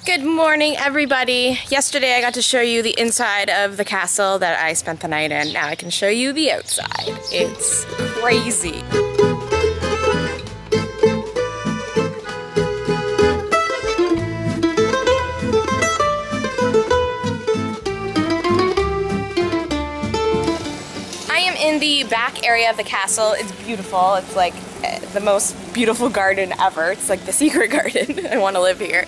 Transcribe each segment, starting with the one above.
Good morning, everybody. Yesterday I got to show you the inside of the castle that I spent the night in. Now I can show you the outside. It's crazy. I am in the back area of the castle. It's beautiful. It's like the most beautiful garden ever. It's like the secret garden. I want to live here.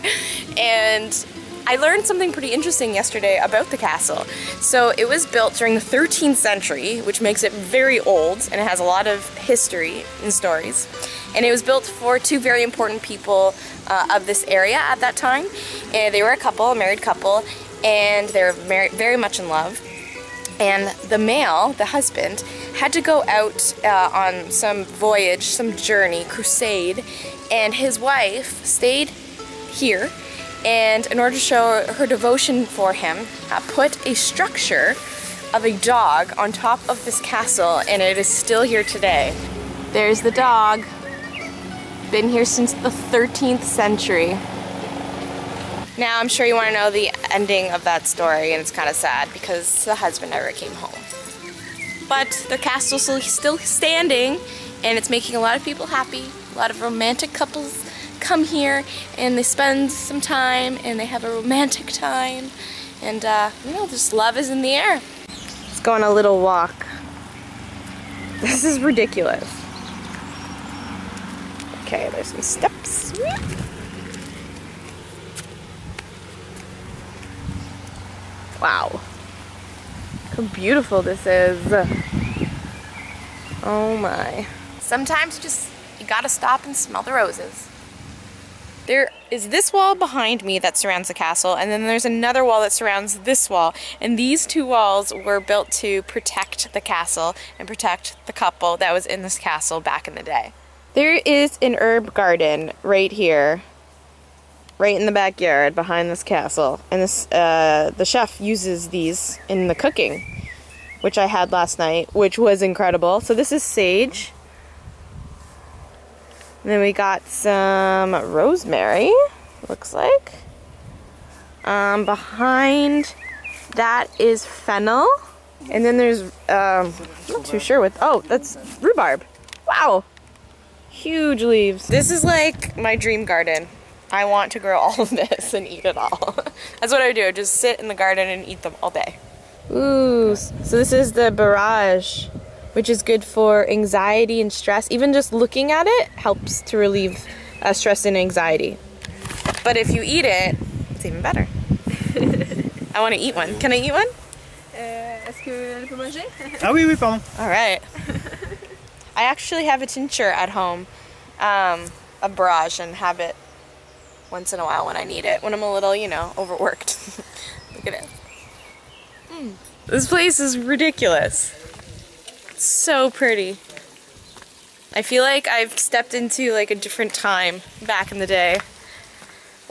And I learned something pretty interesting yesterday about the castle. So it was built during the 13th century, which makes it very old, and it has a lot of history and stories. And it was built for two very important people of this area at that time. And they were a couple, a married couple, and they were very much in love. And the male, the husband, had to go out on some voyage, some journey, crusade, and his wife stayed here, and in order to show her devotion for him, put a structure of a dog on top of this castle, and it is still here today. There's the dog. Been here since the 13th century. Now I'm sure you want to know the ending of that story, and it's kind of sad because the husband never came home. But the castle's still standing, and it's making a lot of people happy. A lot of romantic couples come here and they spend some time and they have a romantic time, and you know, just love is in the air. Let's go on a little walk. This is ridiculous. Okay, there's some steps. Wow, look how beautiful this is. Oh my. Sometimes you gotta stop and smell the roses. There is this wall behind me that surrounds the castle, and then there's another wall that surrounds this wall, and these two walls were built to protect the castle and protect the couple that was in this castle back in the day. There is an herb garden right here, right in the backyard behind this castle, and this the chef uses these in the cooking, which I had last night, which was incredible. So this is sage. And then we got some rosemary, looks like. Behind that is fennel. And then there's, I'm not too sure what, oh, that's rhubarb. Wow, huge leaves. This is like my dream garden. I want to grow all of this and eat it all. That's what I do, just sit in the garden and eat them all day. Ooh, so this is the barrage, which is good for anxiety and stress. Even just looking at it helps to relieve stress and anxiety. But if you eat it, it's even better. I want to eat one. Can I eat one? Est-ce qu'elle peut manger? Ah oui, oui, pardon. All right. I actually have a tincture at home, a barrage, and have it once in a while when I need it, when I'm a little, you know, overworked. Look at it. This place is ridiculous. So pretty. I feel like I've stepped into like a different time back in the day.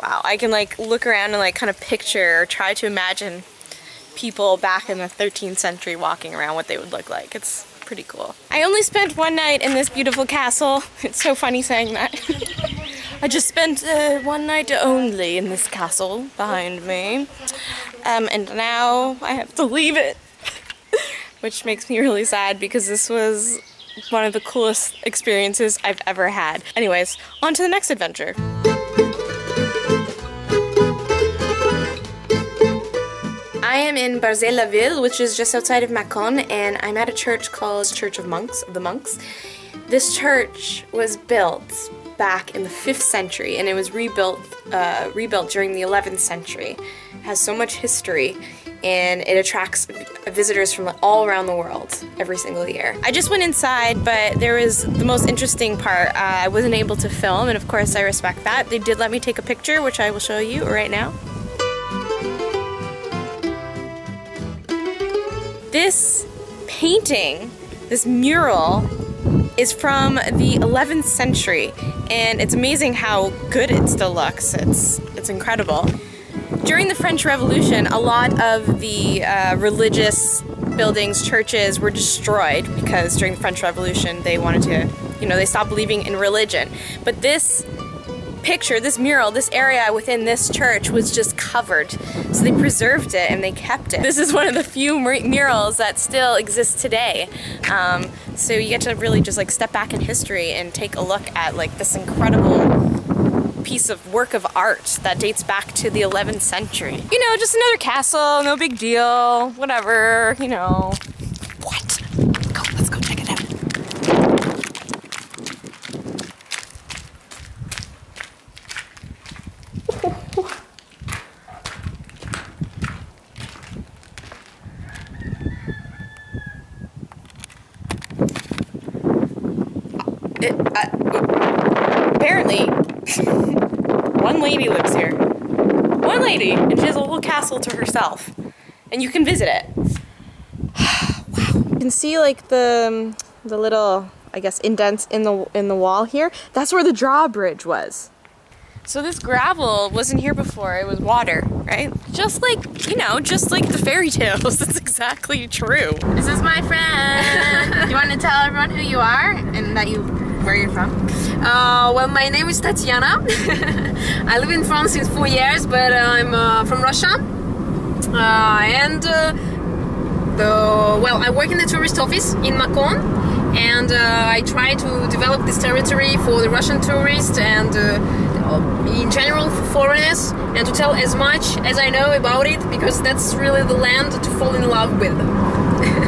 Wow, I can like look around and like kind of picture or try to imagine people back in the 13th century walking around, what they would look like. It's pretty cool. I only spent one night in this beautiful castle. It's so funny saying that. I just spent one night only in this castle behind me. And now I have to leave it. Which makes me really sad because this was one of the coolest experiences I've ever had. Anyways, on to the next adventure. I am in Barzay-la-Ville, which is just outside of Mâcon, and I'm at a church called Church of the Monks. This church was built back in the 5th century, and it was rebuilt during the 11th century. It has so much history, and it attracts visitors from all around the world every single year. I just went inside, but there was the most interesting part. I wasn't able to film, and of course I respect that. They did let me take a picture, which I will show you right now. This painting, this mural, is from the 11th century, and it's amazing how good it still looks. It's incredible. During the French Revolution, a lot of the religious buildings, churches were destroyed because during the French Revolution they wanted to, you know, they stopped believing in religion. But this picture, this mural, this area within this church was just covered. So they preserved it and they kept it. This is one of the few murals that still exist today. So you get to really just like step back in history and take a look at like this incredible piece of work of art that dates back to the 11th century. You know, just another castle, no big deal, whatever, you know. What? Let's go check it out. Apparently, one lady lives here. One lady, and she has a whole castle to herself. And you can visit it. Wow. You can see like the little, I guess, indents in the wall here. That's where the drawbridge was. So this gravel wasn't here before, it was water, right? Just like, you know, just like the fairy tales. That's exactly true. This is my friend. You want to tell everyone who you are and where you're from? Well, my name is Tatiana. I live in France since 4 years, but I'm from Russia. Well, I work in the tourist office in Macon, and I try to develop this territory for the Russian tourists and in general for foreigners, and to tell as much as I know about it, because that's really the land to fall in love with.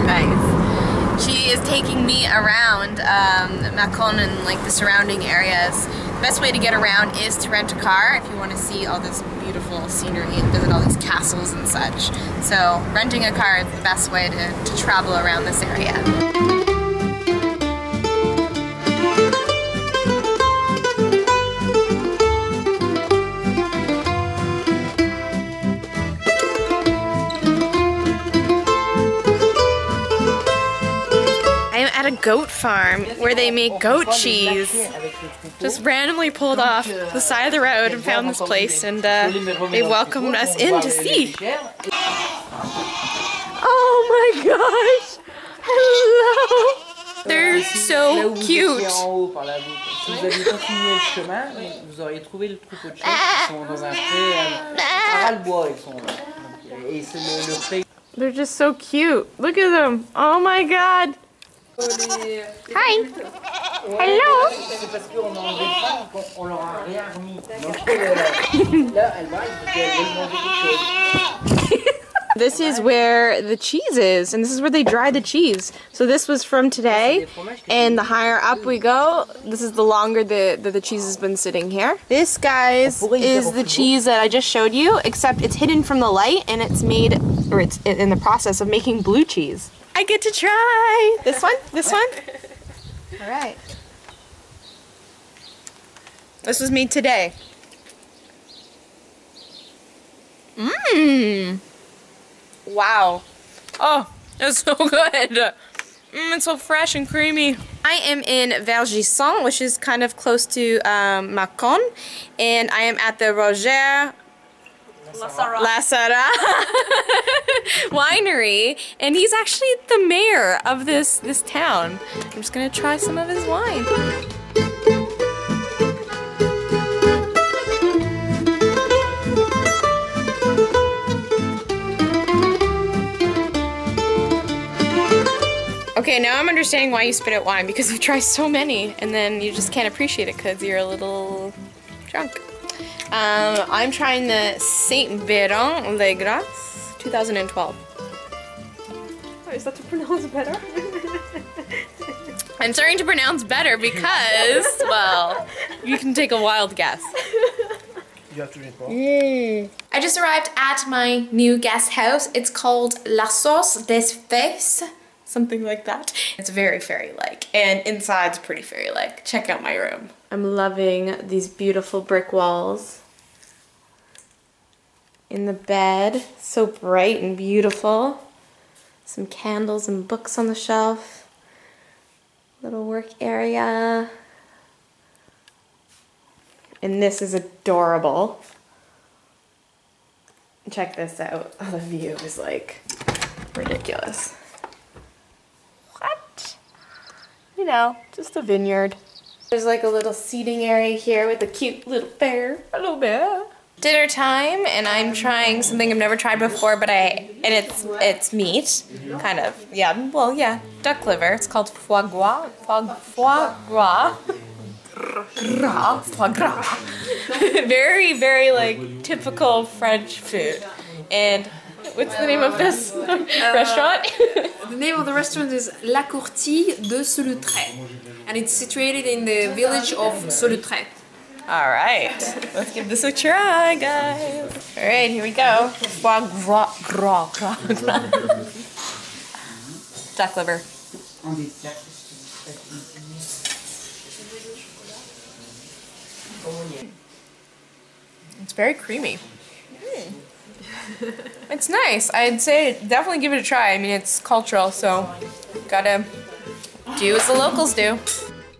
Nice. She is taking me around Macon and like the surrounding areas. The best way to get around is to rent a car if you want to see all this beautiful scenery and visit all these castles and such. So renting a car is the best way to travel around this area. At a goat farm where they make goat cheese. Just randomly pulled off the side of the road and found this place, and they welcomed us in to see. Oh my gosh! Hello! They're so cute. They're just so cute. Look at them. Oh my god. Hi. Hello. This is where the cheese is, and this is where they dry the cheese. So this was from today, and the higher up we go, this is the longer the cheese has been sitting here. This, guys, is the cheese that I just showed you, except it's hidden from the light, and it's made, or it's in the process of making blue cheese. I get to try this one. This one. All right. This was made today. Mmm. Wow. Oh, it's so good. It's so fresh and creamy. I am in Vergisson, which is kind of close to Macon, and I am at the Roger La Sarah winery, and he's actually the mayor of this town. I'm just gonna try some of his wine. Okay, now I'm understanding why you spit out wine, because you try so many and then you just can't appreciate it because you're a little drunk. I'm trying the Saint Véran Les Grâces 2012. Oh, is that to pronounce better? I'm starting to pronounce better because, well, you can take a wild guess. You have to read. I just arrived at my new guest house. It's called La Sauce des Fées. Something like that. It's very fairy-like, and inside's pretty fairy-like. Check out my room. I'm loving these beautiful brick walls. In the bed, so bright and beautiful. Some candles and books on the shelf. Little work area. And this is adorable. Check this out. Oh, the view is like ridiculous. What? You know, just a vineyard. There's like a little seating area here with a cute little bear. Hello, bear. Dinner time, and I'm trying something I've never tried before, but it's meat, kind of. Yeah, well, yeah, duck liver. It's called foie gras. Foie gras. Foie gras. Very, very like typical French food. And what's the name of this restaurant? The name of the restaurant is La Courtille de Solutré, and it's situated in the village of Solutré. Alright, let's give this a try, guys. Alright, here we go. Foie gras. Duck liver. It's very creamy. It's nice. I'd say definitely give it a try. I mean, it's cultural, so gotta do as the locals do.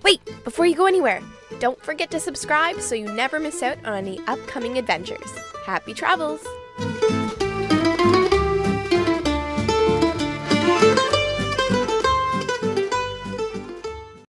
Wait, before you go anywhere, don't forget to subscribe so you never miss out on any upcoming adventures. Happy travels!